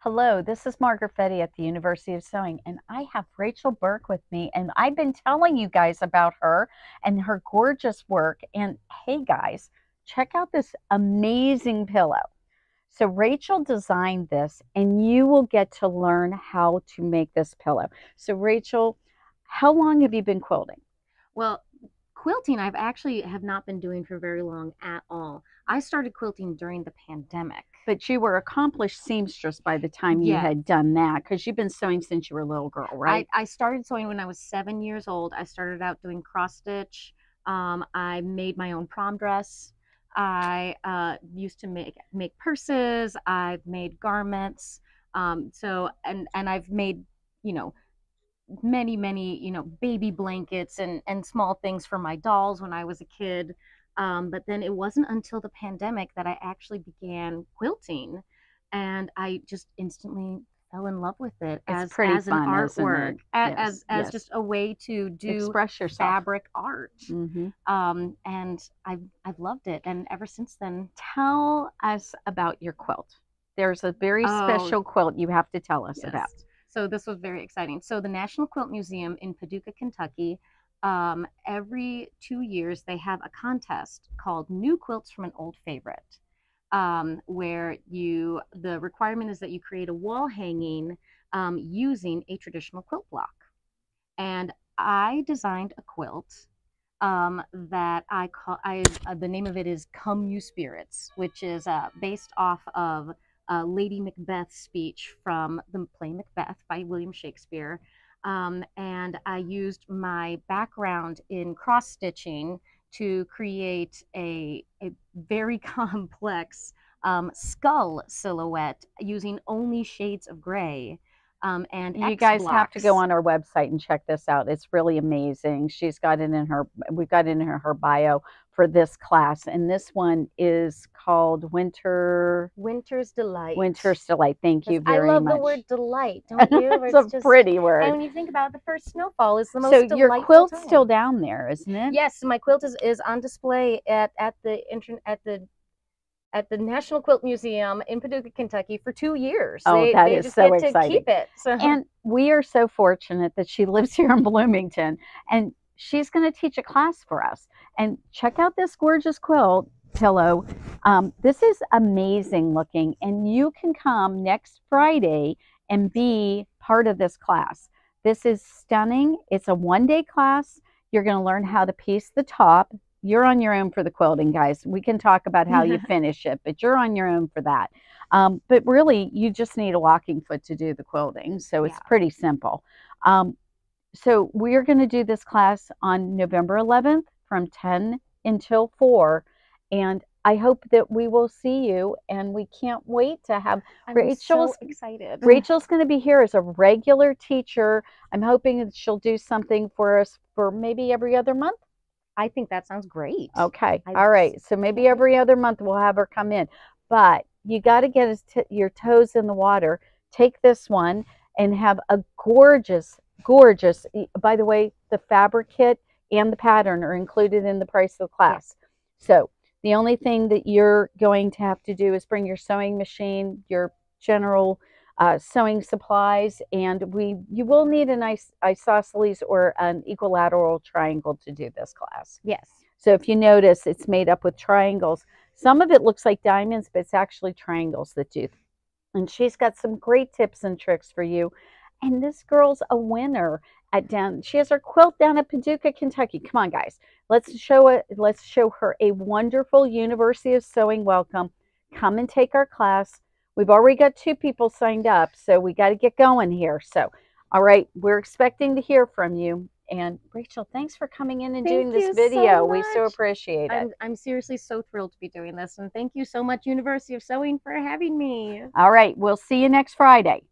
Hello, this is Margaret Fetty at the University of Sewing, and I have Rachel Burke with me, and I've been telling you guys about her and her gorgeous work. And hey guys, check out this amazing pillow. So Rachel designed this, and you will get to learn how to make this pillow. So Rachel, how long have you been quilting? Well, quilting I've actually have not been doing for very long at all. I started quilting during the pandemic. But you were accomplished seamstress by the time you Yeah, had done that, because you've been sewing since you were a little girl, right? I started sewing when I was 7 years old. I started out doing cross stitch. I made my own prom dress. I used to make purses. I've made garments. And I've made, you know, many, baby blankets and small things for my dolls when I was a kid. But then it wasn't until the pandemic that I actually began quilting, and I just instantly fell in love with it It's as pretty an fun, isn't artwork, it? Yes, as yes. just a way to do Express yourself. fabric art. Hmm. And I've loved it, and ever since then. Tell us about your quilt. There's a very Oh, special quilt you have to tell us about. yes. So this was very exciting. So the National Quilt Museum in Paducah, Kentucky, every 2 years they have a contest called New Quilts from an Old Favorite, where the requirement is that you create a wall hanging using a traditional quilt block. And I designed a quilt that the name of it is Come You Spirits, which is based off of Lady Macbeth's speech from the play Macbeth by William Shakespeare. And I used my background in cross stitching to create a very complex skull silhouette using only shades of gray and You X guys have to go blocks. on our website and check this out. It's really amazing. We've got it in her bio for this class. And this one is called Winter's Delight. Winter's Delight. Thank you I very love the much. word delight, don't you? It's a pretty And word. when you think about it, the first snowfall is the So most your delightful quilt's time. still down there, isn't it? Yes, my quilt is on display at the National Quilt Museum in Paducah, Kentucky for 2 years. Oh, They that they is just so get to exciting. keep it. So And we are so fortunate that she lives here in Bloomington, and she's going to teach a class for us. And check out this gorgeous quilt pillow. This is amazing looking, and you can come next Friday and be part of this class. This is stunning. It's a one-day class. You're going to learn how to piece the top. You're on your own for the quilting, guys. We can talk about how you finish it, but you're on your own for that. But really, you just need a walking foot to do the quilting, so it's yeah. pretty simple. So we're going to do this class on November 11th from 10 until 4, and I hope that we will see you, and we can't wait to have so excited. Rachel's going to be here as a regular teacher. I'm hoping that she'll do something for us for maybe every other month. I think that sounds great. Okay. All right. So maybe every other month we'll have her come in. But you got to get your toes in the water. Take this one and have a gorgeous, gorgeous, by the way, the fabric kit and the pattern are included in the price of the class. Yes. So the only thing that you're going to have to do is bring your sewing machine, your general sewing supplies, and you will need a nice isosceles or an equilateral triangle to do this class. Yes. So if you notice, it's made up with triangles. Some of it looks like diamonds, but it's actually triangles that do. And she's got some great tips and tricks for you. And this girl's a winner she has her quilt down at Paducah, Kentucky. Come on, guys. Let's show her a wonderful University of Sewing welcome. Come and take our class. We've already got 2 people signed up, so we got to get going here. So, all right, we're expecting to hear from you. And Rachel, thanks for coming in and doing this video. We so appreciate it. I'm seriously so thrilled to be doing this. And thank you so much, University of Sewing, for having me. All right, we'll see you next Friday.